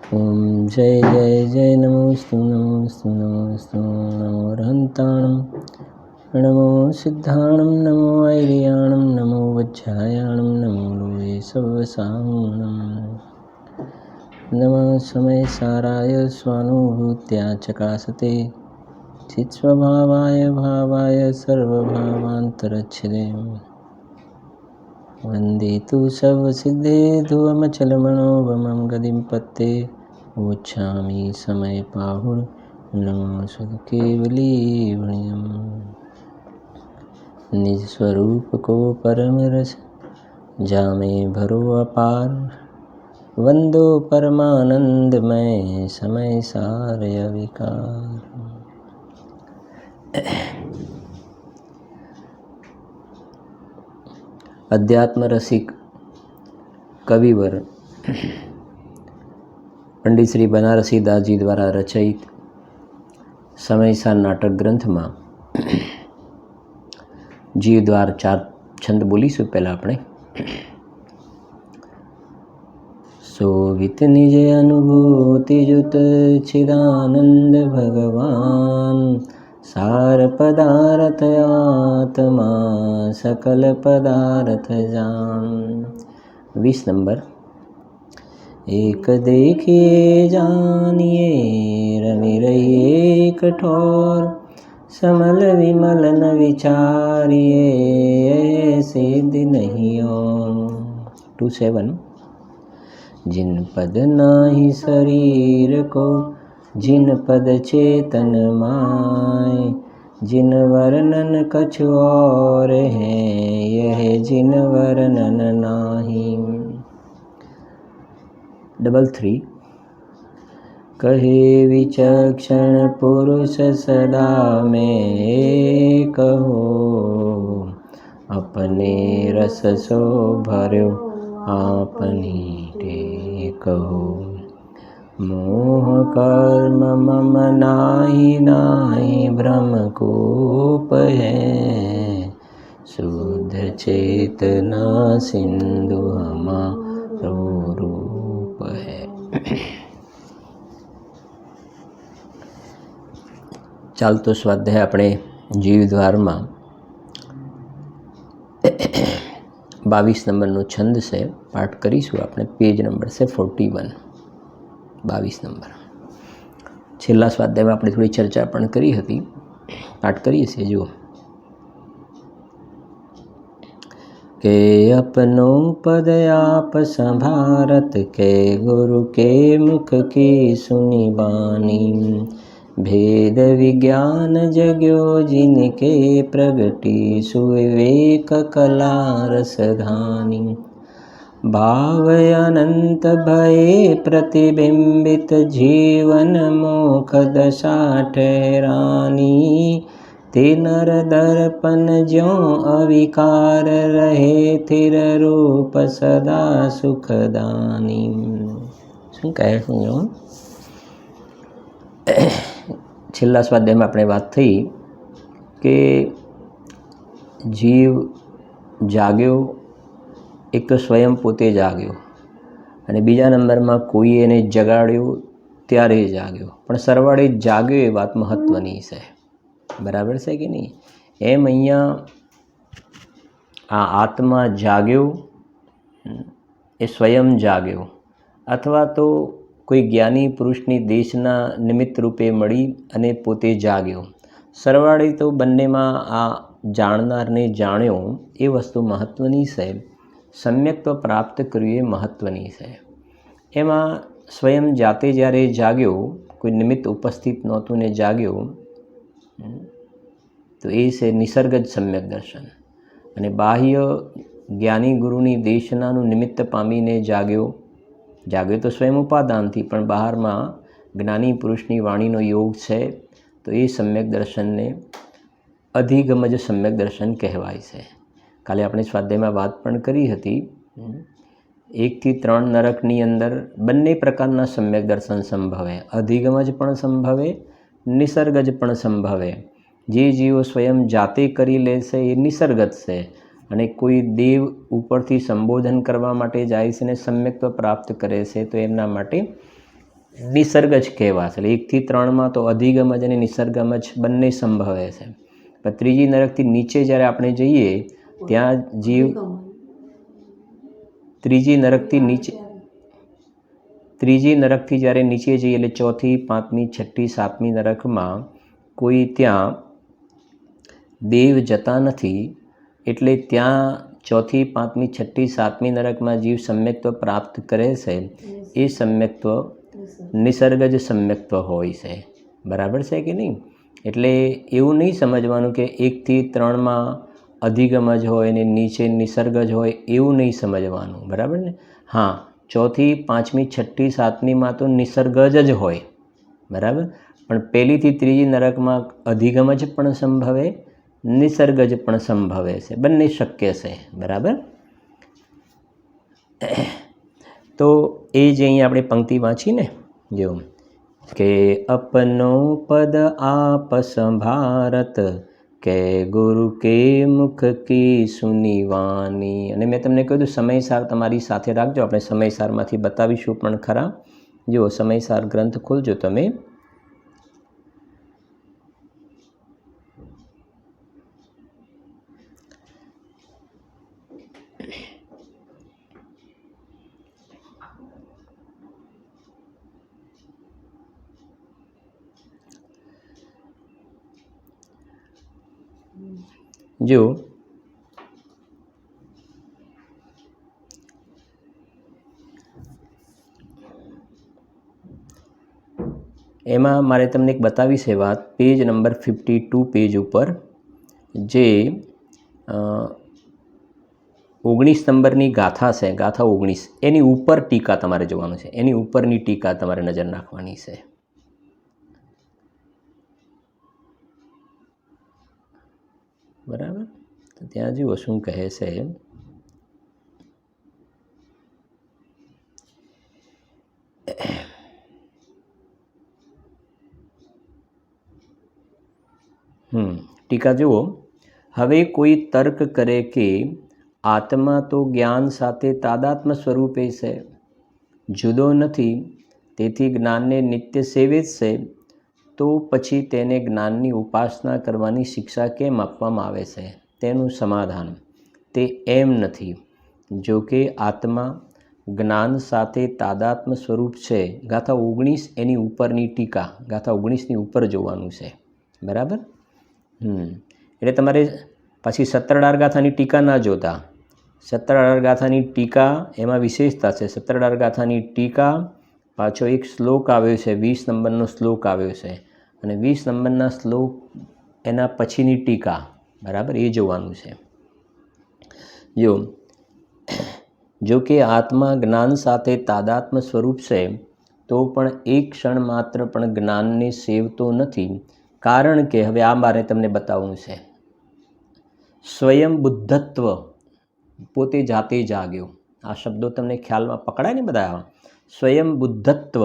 ओम जय जय जय नमोस्तु नमोस्तु नमोस्तु नमो रहन्ताणं नमो सिद्धाणं नमो ऐर्याणं नमो वज्रायाणं नमो लोये सवसाहुणं नमः समय साराय स्वानुभूत्या चकासते चित्स्वभावाय भावाय सर्वभावान्तरच्छिदे वन्दे तु सर्वसिद्धे ध्रुवमचलमनोभमं गतिं पत्ते वोच्छामि समयपाहुः नमो सुखकेवलीवण्यम् निज स्वरूप को परम रस जामे भरो अपार वंदो परमानंदमय समय सारय विकार। अध्यात्म रसिक कविवर पंडित श्री बनारसी दासजी द्वारा रचित समयसार नाटक ग्रंथ में जीव द्वार 4 छंद बोलीशुं। पहला अपने सोवित निज अनुभूति जुत चिदानंद भगवान सार पदार्थ आत्मा सकल पदार्थ जान। 20 नंबर। एक देखिए जानिए रवि रहिए कठोर समल विमल न विचारिए सिद्धि नहीं और। 27। जिन पद नाही शरीर को जिन पद चेतन माय जिन वर्णन कछु और है यह जिन वर्णन नाही। 33। कहे विचक्षण पुरुष सदा में कहो अपने रस सो भर्यो आपनी कहो मोह कर्म मम नाही नाही भ्रम कूप है शुद्ध चेतना सिंधु हमारो रूप है। चालतो स्वाध्याय अपने जीवद्वार में 22 नंबर छंद से पाठ करीशुं। आपणे पेज नंबर से 41। 22 नंबर छेल्ला स्वाध्याय में आपणे थोड़ी चर्चा पण करी हती। पाठ करीए छे। जो के अपनो पद आप संभारत के गुरु के मुख की सुनी बानी भेद विज्ञान जग्यो जिनके प्रगति सुविवेक कला रसधानी भाव अनंत भये प्रतिबिंबित जीवन मोख दशा ठहरानी ते नर दर्पण ज्यों अविकार रहे थिर रूप सदा सुखदानी। શું કહે શું છેલ્લા સ્વાધ્યાયમાં આપણે વાત થઈ કે જીવ જાગ્યો, એક તો સ્વયં પોતે જાગ્યો અને બીજા નંબરમાં કોઈએ એને જગાડ્યો ત્યારે જાગ્યો, પણ સરવાળે જાગ્યો એ વાત મહત્ત્વની છે। બરાબર છે કે નહીં? એમ અહીંયા આ આત્મા જાગ્યો એ સ્વયં જાગ્યો અથવા તો કોઈ જ્ઞાની પુરુષની દેશના નિમિત્ત રૂપે મળી અને પોતે જાગ્યો। સરવાળે તો બંનેમાં આ જાણનારને જાણ્યો એ વસ્તુ મહત્ત્વની છે। સમ્યક્ત્વ પ્રાપ્ત કર્યું એ મહત્ત્વની છે। એમાં સ્વયં જાતે જ્યારે જાગ્યો, કોઈ નિમિત્ત ઉપસ્થિત નહોતું ને જાગ્યો, તો એ છે નિસર્ગજ સમ્યક દર્શન। અને બાહ્ય જ્ઞાની ગુરુની દેશનાનું નિમિત્ત પામીને જાગ્યો તો સ્વયં ઉપાદાનથી, પણ બહારમાં જ્ઞાની પુરુષની વાણીનો યોગ છે, તો એ સમ્યક દર્શનને અધિગમજ સમ્યક દર્શન કહેવાય છે। કાલે આપણે સ્વાધ્યાયમાં વાત પણ કરી હતી। 1 થી 3 નરકની અંદર બંને પ્રકારના સમ્યક દર્શન સંભવે, અધિગમજ પણ સંભવે, નિસર્ગજ પણ સંભવે। જે જીવો સ્વયં જાતે કરી લે છે એ નિસર્ગત છે, અને કોઈ દેવ ઉપરથી સંબોધન કરવા માટે જાય છે ને સમ્યક્ત્વ પ્રાપ્ત કરે છે તો એમના માટે નિસર્ગ જ કહેવાશે. એટલે 1 થી 3માં તો અધિગમજ અને નિસર્ગમજ બંને સંભવે છે. પણ ત્રીજી નરકથી નીચે જ્યારે આપણે જઈએ ત્યાં જીવ ત્રીજી નરકથી જ્યારે નીચે જઈએ એટલે ચોથી, પાંચમી, છઠ્ઠી, સાતમી નરકમાં કોઈ ત્યાં દેવ જતા નથી. એટલે ત્યાં ચોથી, પાંચમી, છઠ્ઠી, સાતમી નરકમાં જીવ સમ્યક્ત્વ પ્રાપ્ત કરે છે. એ સમ્યક્ત્વ નિસર્ગજ સમ્યક્ત્વ હોય છે. બરાબર છે કે નહીં? એટલે એવું નહીં સમજવાનું કે 1 થી 3માં અધિગમજ હોય ને નીચે નિસર્ગજ હોય, એવું નહીં સમજવાનું. બરાબર ને? હા, ચોથી, પાંચમી, છઠ્ઠી, સાતમીમાં તો નિસર્ગજ જ હોય. બરાબર? પણ પહેલીથી ત્રીજી નરકમાં અધિગમજ પણ સંભવે, નિસર્ગજ પણ સંભવે છે. બંને શક્ય છે. બરાબર? તો એ જે અહીં આપણે પંક્તિ વાંચીને જો કે અપનો પદ આપ સંભારત કે ગુરુ કે મુખ કી સુની વાણી. અને મેં તમને કહ્યું સમયસાર તમારી સાથે રાખજો. આપણે સમયસારમાંથી બતાવીશું પણ ખરા. જો સમયસાર ગ્રંથ ખોલજો તમે. જો એમાં મારે તમને એક બતાવી છે વાત. પેજ નંબર 52 પેજ ઉપર જે 19 નંબરની ગાથા છે, ગાથા 19, એની ઉપર ટીકા તમારે જોવાનું છે. એની ઉપરની ટીકા તમારે નજર નાખવાની છે. બરાબર? તો ત્યાં જુઓ શું કહે છે. ટીકા જુઓ. હવે કોઈ તર્ક કરે કે આત્મા તો જ્ઞાન સાથે તાદાત્મ્ય સ્વરૂપે છે, જુદો નથી, તેથી જ્ઞાનને નિત્ય સેવે જ છે, તો પછી તેને જ્ઞાનની ઉપાસના કરવાની શિક્ષા કેમ આપવામાં આવે છે? તેનું સમાધાન તે એમ નથી. જો કે આત્મા જ્ઞાન સાથે તાદાત્મ્ય સ્વરૂપ છે. ગાથા 19 એની ઉપરની ટીકા, ગાથા 19ની ઉપર જોવાનું છે. બરાબર? એટલે તમારે પાછી 17 ગાથાની ટીકા ના જોતા. 17 ગાથાની ટીકા એમાં વિશેષતા છે. 17 ગાથાની ટીકા પાછો એક શ્લોક આવ્યો છે, 20 નંબરનો શ્લોક આવ્યો છે, અને 20 નંબરના શ્લોક એના પછીની ટીકા. બરાબર? એ જોવાનું છે. જો કે આત્મા જ્ઞાન સાથે તાદાત્મ્ય સ્વરૂપ છે, તો પણ એક ક્ષણ માત્ર પણ જ્ઞાનને સેવતો નથી. કારણ કે હવે આ મારે તમને બતાવવું છે. સ્વયં બુદ્ધત્વ, પોતે જાતે જાગ્યો. આ શબ્દો તમને ખ્યાલમાં પકડાય ને બધા? સ્વયં બુદ્ધત્વ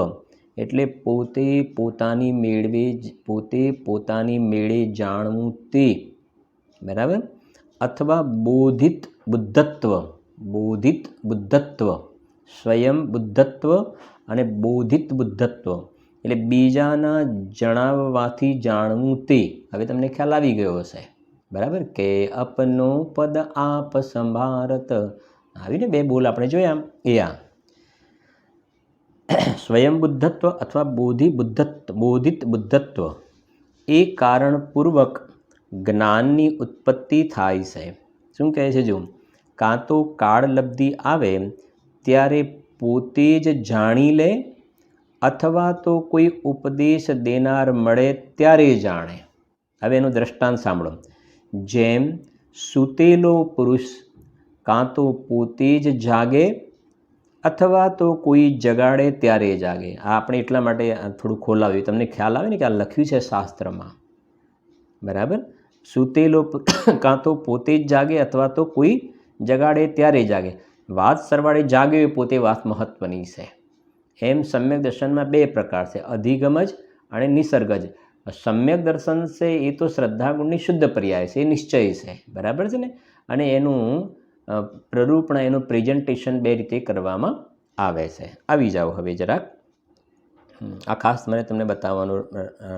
એટલે પોતે પોતાની મેળે જાણવું તે. બરાબર? અથવા બોધિત બુદ્ધત્વ, સ્વયં બુદ્ધત્વ અને બોધિત બુદ્ધત્વ એટલે બીજાના જણાવવાથી જાણવું તે. હવે તમને ખ્યાલ આવી ગયો હશે. બરાબર? કે અપનો પદ આપ સંભારત, આવીને 2 બોલ આપણે જોયા. એ આ સ્વયં બુદ્ધત્વ અથવા બોધિત બુદ્ધત્વ એ કારણપૂર્વક જ્ઞાનની ઉત્પત્તિ થાય છે. શું કહે છે? જો કાં તો કાળલબ્ધિ આવે ત્યારે પોતે જ જાણી લે, અથવા તો કોઈ ઉપદેશ દેનાર મળે ત્યારે જાણે. હવે એનું દ્રષ્ટાંત સાંભળો. જેમ સૂતેલો પુરુષ કાં તો પોતે જ જાગે અથવા તો કોઈ જગાડે ત્યારે જાગે. આ આપણે એટલા માટે થોડું ખોલાવ્યું, તમને ખ્યાલ આવે ને કે આ લખ્યું છે શાસ્ત્રમાં. બરાબર? સૂતેલો કાં તો પોતે જ જાગે અથવા તો કોઈ જગાડે ત્યારે જાગે. વાત સરવાળે જાગે એ પોતે વાત મહત્વની છે. એમ સમ્યક દર્શનમાં 2 પ્રકાર છે, અધિગમજ અને નિસર્ગજ. સમ્યક દર્શન છે એ તો શ્રદ્ધાગુણની શુદ્ધ પર્યાય છે, એ નિશ્ચય છે. બરાબર છે ને? અને એનું પ્રરૂપણા, એનું પ્રેઝન્ટેશન 2 રીતે કરવામાં આવે છે. આવી જાઓ હવે જરાક. આ ખાસ મને તમને બતાવવાનો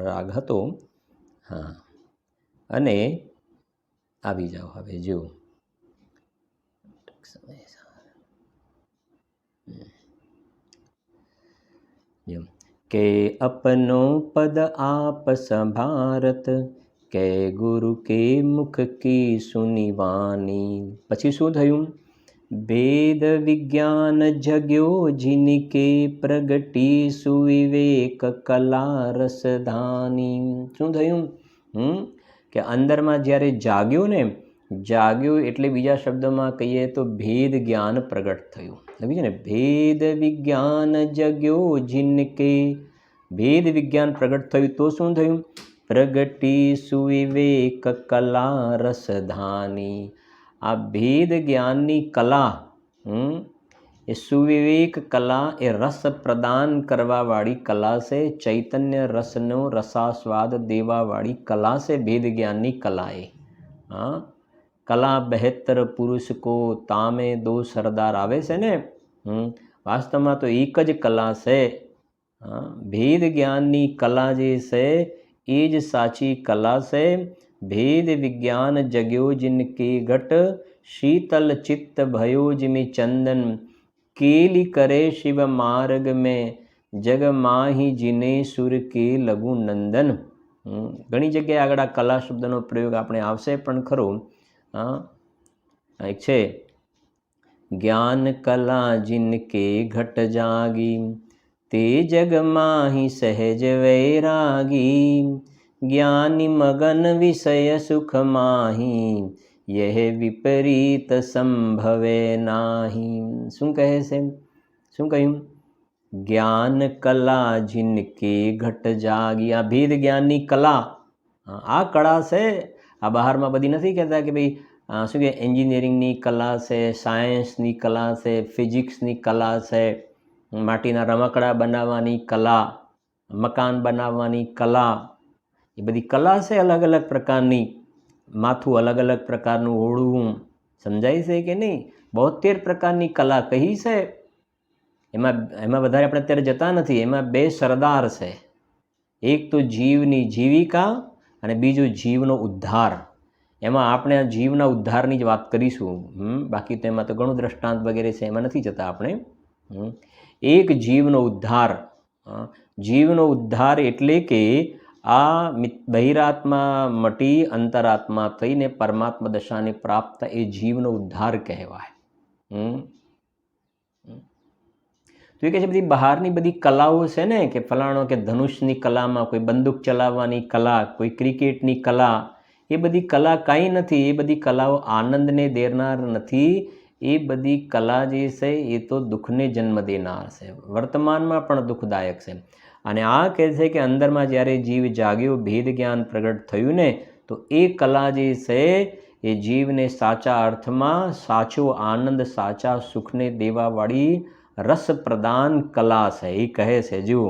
રાગ હતો. હા, અને આવી જાઓ હવે જુઓ. કે અપનો પદ આપ સંભારત, કે ગુરુ કે મુખ કી સુનિવાની. પછી શું થયું? વેદ વિજ્ઞાન જગ્યો જિનકે, પ્રગટી સુવિવેક કલા રસધાની. શું થયું? કે અંદરમાં જ્યારે જાગ્યો ને, જાગ્યો એટલે બીજા શબ્દોમાં કહીએ તો ભેદ જ્ઞાન પ્રગટ થયું. સમજ્યું ને? ભેદ વિજ્ઞાન જગ્યો જિનકે, ભેદ વિજ્ઞાન પ્રગટ થયું તો શું થયું? પ્રગટી સુવિવેક કલા રસધાની. આ ભેદ જ્ઞાનની કલા, એ સુવિવેક કલા, એ રસ પ્રદાન કરવાવાળી કલા છે. ચૈતન્ય રસનો રસાસ્વાદ દેવાવાળી કલા છે ભેદ જ્ઞાનની કલા. એ કલા બહેતર પુરુષ કો તામે દો સરદાર આવે છે ને. વાસ્તવમાં તો એક જ કલા છે. ભેદ જ્ઞાનની કલા જે છે એ જ સાચી કલા છે. ભેદ વિજ્ઞાન જગ્યો જિનકે ઘટ, શીતલ ચિત્ત ભયો जिमि ચંદન, કેલી કરે શિવ માર્ગ में, જગ માહી જીને સુર કે લઘુ નંદન. ઘણી જગ્યાએ આગળ આ કલા શબ્દનો પ્રયોગ આપણે આવશે પણ ખરો. એક છે, જ્ઞાન કલા જિનકે ઘટ જાગી, તે જગ માહી સહેજ વૈરાગી, જ્ઞાની મગન વિષય સુખ માહી, यह विपरीत संभवे नाही. શું કહે છે? શું કહ્યું? જ્ઞાન કલા જિનકે ઘટ જાગી. આ ભેદ જ્ઞાનની કલા, આ કળા છે. આ બહારમાં બધી નથી કહેતા કે ભાઈ શું કે એન્જિનિયરિંગની કલા છે, સાયન્સની કલા છે, ફિઝિક્સની કલા છે, માટીના રમકડા બનાવવાની કલા, મકાન બનાવવાની કલા, એ બધી કલા છે અલગ અલગ પ્રકારની. માથું અલગ અલગ પ્રકારનું ઓળવું, સમજાય છે કે નહીં? 72 પ્રકારની કલા કહી છે. એમાં વધારે આપણે અત્યારે જતા નથી. એમાં બે સરદાર છે. એક તો જીવની જીવિકા અને બીજું જીવનો ઉદ્ધાર. એમાં આપણે જીવના ઉદ્ધારની જ વાત કરીશું. બાકી તો એમાં તો ઘણું દ્રષ્ટાંત વગેરે છે, એમાં નથી જતા આપણે. એક જીવનો ઉદ્ધાર. જીવનો ઉદ્ધાર એટલે કે આ બહિરાત્મા મટી અંતરાત્મા થઈને પરમાત્મા દશાને પ્રાપ્ત, એ જીવનો ઉદ્ધાર કહેવાય. તો એ કહે છે બધી બહારની બધી કલાઓ છે ને, કે ફલાણો કે ધનુષની કલામાં, કોઈ બંદૂક ચલાવવાની કલા, કોઈ ક્રિકેટની કલા, એ બધી કલા કાંઈ નથી. એ બધી કલાઓ આનંદને દેનાર નથી. એ બધી કલા જે છે એ તો દુઃખને જન્મ દેનાર છે, વર્તમાનમાં પણ દુઃખદાયક છે. અને આ કહે છે કે અંદરમાં જ્યારે જીવ જાગ્યો, ભેદ જ્ઞાન પ્રગટ થયું ને, તો એ કલા જે છે એ જીવને સાચા અર્થમાં સાચો આનંદ, સાચા સુખને દેવાવાળી રસ પ્રદાન કલા છે. એ કહે છે જુઓ,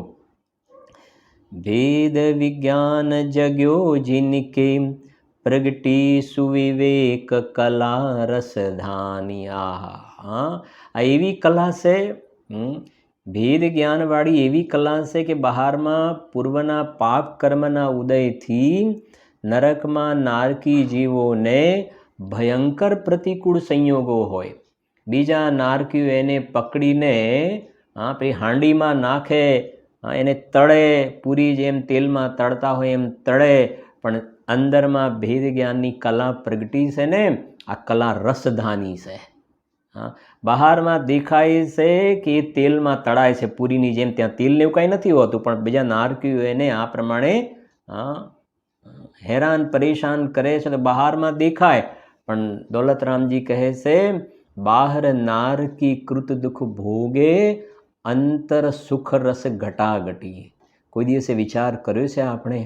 ભેદ વિજ્ઞાન જગ્યો જિનકે, પ્રગટી સુવિવેક કલા રસધાની. આ એવી કલા છે, ભેદ જ્ઞાનવાળી એવી કલા છે કે બહારમાં પૂર્વના પાપ કર્મના ઉદયથી નરકમાં નારકી જીવોને ભયંકર પ્રતિકૂળ સંયોગો હોય. બીજા નારકીઓ એને પકડીને પછી હાંડીમાં નાખે, એને તળે, પૂરી જેમ તેલમાં તળતા હોય એમ તળે. પણ અંદરમાં ભેદ જ્ઞાનની કલા પ્રગટી છે ને, આ કલા રસધાની છે. બહારમાં દેખાય છે કે એ તેલમાં તળાય છે પૂરીની જેમ, ત્યાં તેલને એવું કાંઈ નથી હોતું, પણ બીજા નારકીઓ એને આ પ્રમાણે હેરાન પરેશાન કરે છે તો બહારમાં દેખાય. પણ દોલતરામજી કહે છે, બહાર નારકી કૃત દુઃખ ભોગે, અંતર સુખ રસ ઘટાઘટી. કોઈ દિવસે વિચાર કર્યો છે આપણે?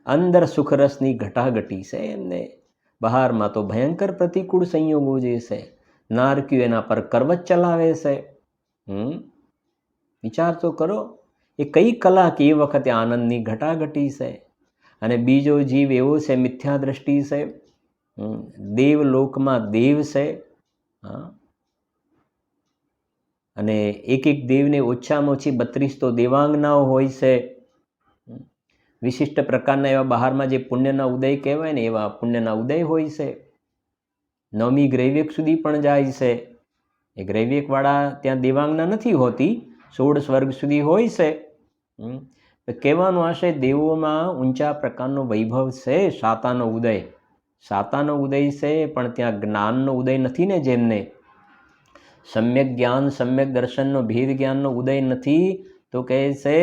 અંદર સુખ રસની ઘટાઘટી છે એમને. બહારમાં તો ભયંકર પ્રતિકૂળ સંયોગો જે છે, નારકીઓ એના પર કરવત ચલાવે છે. વિચાર તો કરો, એ કઈ કલા કે એ વખતે આનંદની ઘટાઘટી છે. અને બીજો જીવ એવો છે, મિથ્યા દ્રષ્ટિ છે, દેવલોકમાં દેવ છે, અને એક એક દેવને ઓછામાં ઓછી 32 તો દેવાંગનાઓ હોય છે. વિશિષ્ટ પ્રકારના એવા બહારમાં જે પુણ્યના ઉદય કહેવાય ને એવા પુણ્યના ઉદય હોય છે. 9મી ગ્રૈવેક સુધી પણ જાય છે. એ ગ્રૈવેકવાળા ત્યાં દેવાંગના નથી હોતી, 16 સ્વર્ગ સુધી હોય છે. કહેવાનો આશય દેવોમાં ઊંચા પ્રકારનો વૈભવ છે. સાતાનો ઉદય છે, પણ ત્યાં જ્ઞાનનો ઉદય નથી ને. જેમને સમ્યક જ્ઞાન સમ્યક દર્શનનો ભેદ જ્ઞાનનો ઉદય નથી, તો કહે છે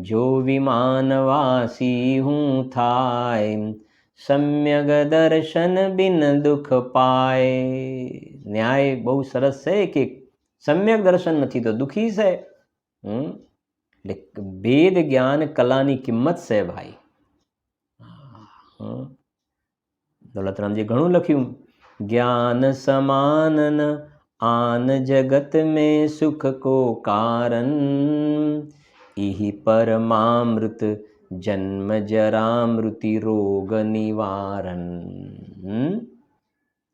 જો વિમાનવાસી હું થાય, સમ્યક દર્શન બિન દુઃખ પાય. ન્યાય બહુ સરસ છે કે સમ્યક દર્શન નથી તો દુઃખી છે. એટલે ભેદ જ્ઞાન કલાની કિંમત છે ભાઈ. દોલતરામજી ઘણું લખ્યું. જ્ઞાન સમાનન આન જગત में सुख को कारण, इहि परमामृत जन्म जरा मृत्यु रोग निवारण.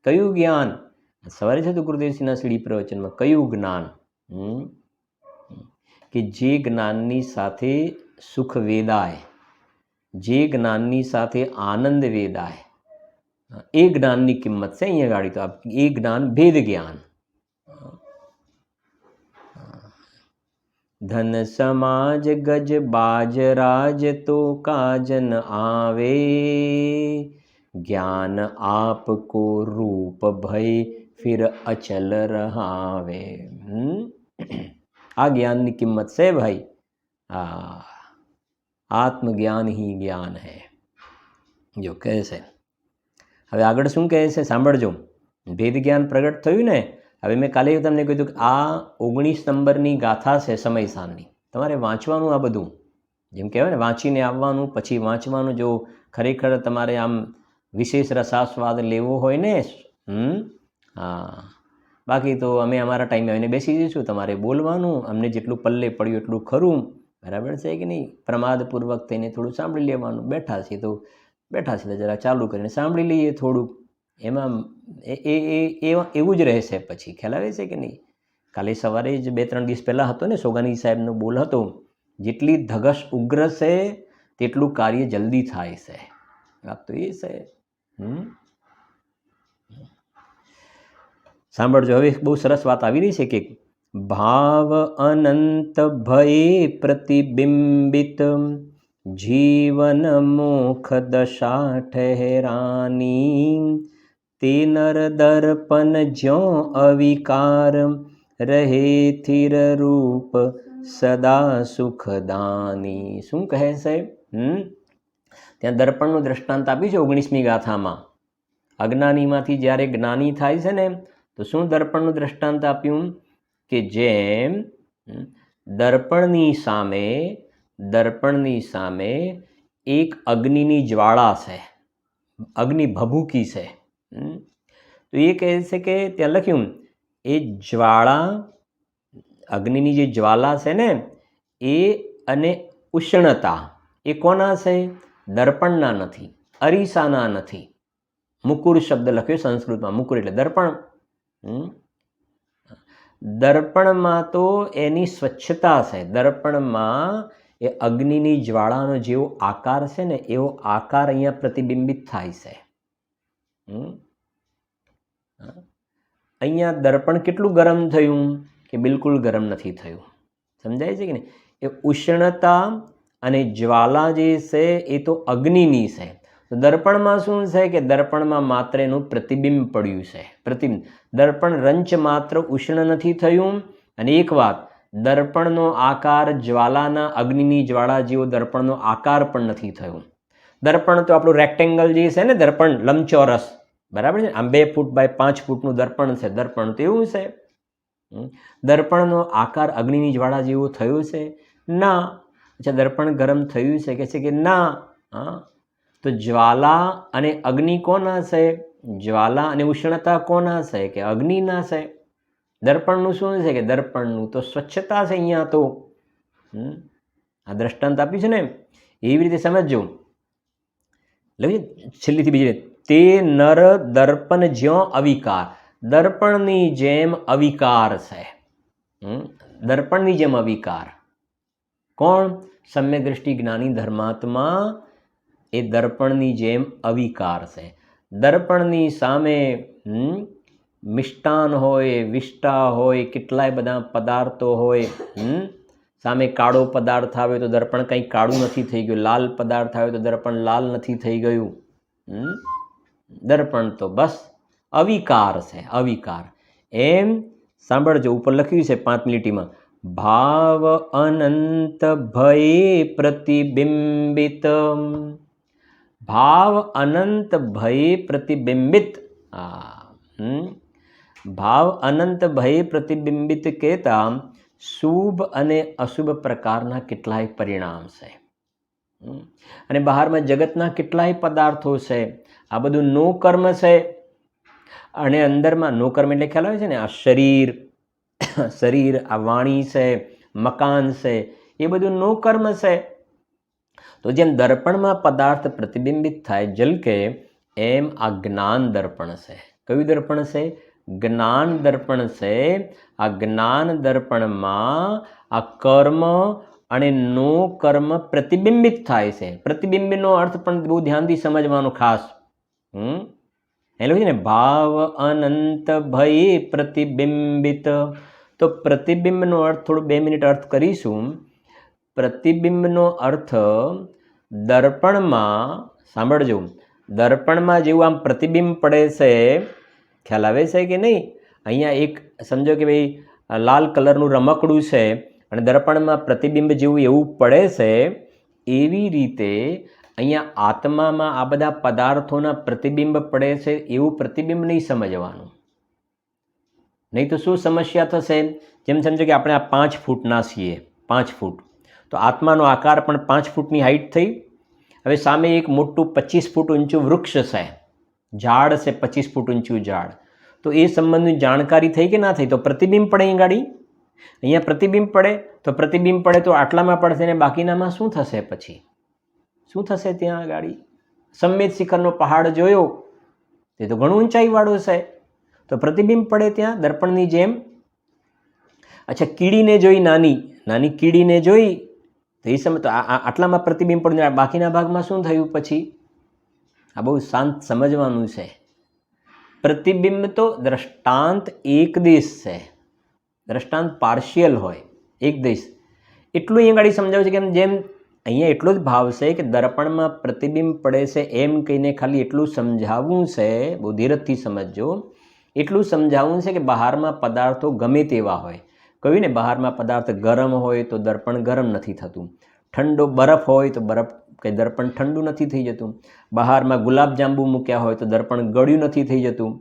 કયું જ્ઞાન? સવારે છે તો ગુરુદેવસિંહના સીડી પ્રવચનમાં કયું જ્ઞાન? કે જે જ્ઞાનની સાથે સુખ વેદાય, જે જ્ઞાનની સાથે આનંદ વેદાય, એ જ્ઞાનની કિંમત છે અહીંયા ગાડી. તો એ જ્ઞાન ભેદ જ્ઞાન. ધન સમાજ ગજ બાજ રાજ તો કાજન આવે, જ્ઞાન આપકો રૂપ ભય ફિર અચલ રહાવે. આ જ્ઞાનની કિંમત છે ભાઈ. આત્મજ્ઞાન ही જ્ઞાન है. જો કહે છે હવે આગળ શું કહે છે સાંભળજો. ભેદ જ્ઞાન પ્રગટ થયું ને. હવે મેં કાલે તમને કીધું કે આ 19 નંબરની ગાથા છે સમયસારની. તમારે વાંચવાનું આ બધું. જેમ કહેવાય ને વાંચીને આવવાનું, પછી વાંચવાનું. જો ખરેખર તમારે આમ વિશેષ રસાસ્વાદ લેવો હોય ને, બાકી તો અમે અમારા ટાઈમે આવીને બેસી જઈશું. તમારે બોલવાનું, અમને જેટલું પલ્લે પડ્યું એટલું ખરું. બરાબર છે કે નહીં? પ્રમાદપૂર્વક થઈને થોડું સાંભળી લેવાનું. બેઠા છે તો જરા ચાલુ કરીને સાંભળી લઈએ થોડુંક. એમાં એવું જ રહેશે. પછી ખ્યાલ આવે છે કે નહીં? કાલે સવારે જ 2-3 દિવસ પહેલાં હતો ને, સોગાની સાહેબનો બોલ હતો. જેટલી ધગશ ઉગ્ર છે તેટલું કાર્ય જલ્દી થાય છે. વાત તો એ છે. સાંભળજો. હવે બહુ સરસ વાત આવી રહી છે કે ભાવ અનંત ભય પ્રતિબિંબિત જીવન મોખ દશા ઠહેરાની, તે નર દર્પણ જ્યો અવિકાર રહે થિર રૂપ સદા સુખદાની. શું કહે છે? ત્યાં દર્પણનું દ્રષ્ટાંત આપ્યું છે 19મી ગાથામાં. અજ્ઞાનીમાંથી જ્યારે જ્ઞાની થાય છે ને, તો શું દર્પણનું દ્રષ્ટાંત આપ્યું? કે જેમ દર્પણની સામે એક અગ્નિની જ્વાળા છે, અગ્નિ ભભૂકી છે. તો એ કહે છે કે ત્યાં લખ્યું એ જ્વાળા, અગ્નિની જે જ્વાલા છે ને, એ અને ઉષ્ણતા એ કોના છે? દર્પણના નથી, અરીસાના નથી. મુકુર શબ્દ લખ્યો સંસ્કૃતમાં. મુકુર એટલે દર્પણ. દર્પણમાં તો એની સ્વચ્છતા છે. દર્પણમાં એ અગ્નિની જ્વાળાનો જેવો આકાર છે ને, એવો આકાર અહીંયા પ્રતિબિંબિત થાય છે. અહીંયા દર્પણ કેટલું ગરમ થયું? કે બિલકુલ ગરમ નથી થયું. સમજાય છે કે નહીં? એ ઉષ્ણતા અને જ્વાલા જે છે એ તો અગ્નિની છે. તો દર્પણમાં શું છે કે દર્પણમાં માત્ર એનું પ્રતિબિંબ પડ્યું છે. દર્પણ રંચ માત્ર ઉષ્ણ નથી થયું. અને એક વાત, દર્પણનો આકાર જ્વાલાના, અગ્નિની જ્વાળા જેવો દર્પણનો આકાર પણ નથી થયો. દર્પણ તો આપણું રેક્ટેંગલ જે છે ને, દર્પણ લંબચોરસ, બરાબર છે? આમ 2 ફૂટ બાય 5 ફૂટનું દર્પણ છે. દર્પણ તો એવું છે. દર્પણનો આકાર અગ્નિની જ્વાળા જેવો થયો છે? ના. અચ્છા, દર્પણ ગરમ થયું છે? કે છે કે ના. તો જ્વાલા અને અગ્નિ કોના છે? જ્વાલા અને ઉષ્ણતા કોના છે? કે અગ્નિના છે. દર્પણનું શું છે? કે દર્પણનું તો સ્વચ્છતા છે અહીંયા તો. આ દ્રષ્ટાંત આપ્યું છે ને, એવી રીતે સમજજો. છેલ્લીથી બીજી તે નર દર્પણ જ્યો અવિકાર. દર્પણની જેમ અવિકાર છે. દર્પણની જેમ અવિકાર. કોણ? સમ્યક દ્રષ્ટિ જ્ઞાની ધર્માત્મા એ દર્પણની જેમ અવિકાર છે. દર્પણની સામે મિષ્ટાન હોય, વિષ્ટા હોય, કેટલાય બધા પદાર્થો હોય, સામે કાળો પદાર્થ આવે તો દર્પણ કંઈ કાળું નથી થઈ ગયું, લાલ પદાર્થ આવે તો દર્પણ લાલ નથી થઈ ગયું. દર્પણ તો બસ અવિકાર છે, અવિકાર. એમ સાંભળજો, ઉપર લખ્યું છે 5 લીટીમાં, ભાવ અનંત ભય પ્રતિબિંબિત. ભાવ અનંત ભય પ્રતિબિંબિત. ભાવ અનંત ભય પ્રતિબિંબિત કહેતા શુભ અને અશુભ પ્રકારના કેટલાય પરિણામ છે. અને બહારમાં જગતના કેટલાય પદાર્થો છે. આ બધું નો કર્મ છે. અને અંદરમાં નો કર્મ એટલે ખ્યાલ આવે છે ને, આ શરીર, આ વાણી છે, મકાન છે, એ બધું નો કર્મ છે. તો જેમ દર્પણમાં પદાર્થ પ્રતિબિંબિત થાય ઝલકે, એમ આ જ્ઞાન દર્પણ છે. કયું દર્પણ છે? જ્ઞાન દર્પણ છે. આ જ્ઞાન દર્પણમાં આ કર્મ અને નો કર્મ પ્રતિબિંબિત થાય છે. પ્રતિબિંબનો અર્થ પણ બહુ ધ્યાનથી સમજવાનો ખાસ. એટલે છે ને, ભાવ અનંત ભય પ્રતિબિંબિત. તો પ્રતિબિંબનો અર્થ થોડું 2 મિનિટ અર્થ કરીશું. પ્રતિબિંબનો અર્થ દર્પણમાં, સાંભળજો, દર્પણમાં જેવું આમ પ્રતિબિંબ પડે છે, ખ્યાલ આવે છે કે નહીં? અહીંયા એક સમજો કે ભાઈ લાલ કલરનું રમકડું છે અને દર્પણમાં પ્રતિબિંબ જેવું એવું પડે છે. એવી રીતે અહીંયા આત્મામાં આ બધા પદાર્થોના પ્રતિબિંબ પડે છે, એવું પ્રતિબિંબ નહીં સમજવાનું. નહીં તો શું સમસ્યા થશે? જેમ સમજો કે આપણે આ 5 ફૂટના છીએ, 5 ફૂટ. તો આત્માનો આકાર પણ 5 ફૂટની હાઈટ થઈ. હવે સામે એક મોટું 25 ફૂટ ઊંચું વૃક્ષ છે, ઝાડ છે, 25 ફૂટ ઊંચું ઝાડ. તો એ સંબંધની જાણકારી થઈ કે ના થઈ? તો પ્રતિબિંબ પડે અહીં ગાડી. અહીંયા પ્રતિબિંબ પડે તો પ્રતિબિંબ પડે તો આટલામાં પડશે ને બાકીનામાં શું થશે? પછી શું થશે ત્યાં ગાડી? સમ્મેત શિખરનો પહાડ જોયો, તે તો ઘણું ઊંચાઈવાળો છે. તો પ્રતિબિંબ પડે ત્યાં દર્પણની જેમ. અચ્છા, કીડીને જોઈ, નાની કીડીને જોઈ તો એ સમય તો આટલામાં પ્રતિબિંબ પડે, બાકીના ભાગમાં શું થયું પછી? આ બહુ શાંત સમજવાનું છે. પ્રતિબિંબ તો દ્રષ્ટાંત એક દેશ છે, દ્રષ્ટાંત પાર્શિયલ હોય, એક દેશ. એટલું અહીંયા ગાડી સમજાવે છે કે જેમ અહીંયા એટલો જ ભાવ છે કે દર્પણમાં પ્રતિબિંબ પડે છે એમ કહીને ખાલી એટલું સમજાવવું છે. બહુ ધીરજથી સમજજો. એટલું સમજાવવું છે કે બહારમાં પદાર્થો ગમે તેવા હોય. કહ્યું ને, બહારમાં પદાર્થ ગરમ હોય તો દર્પણ ગરમ નથી થતું, ઠંડો બરફ હોય તો દર્પણ ઠંડુ નથી થઈ જતું, બહારમાં ગુલાબજાંબુ મૂક્યા હોય તો દર્પણ ગળ્યું નથી થઈ જતું.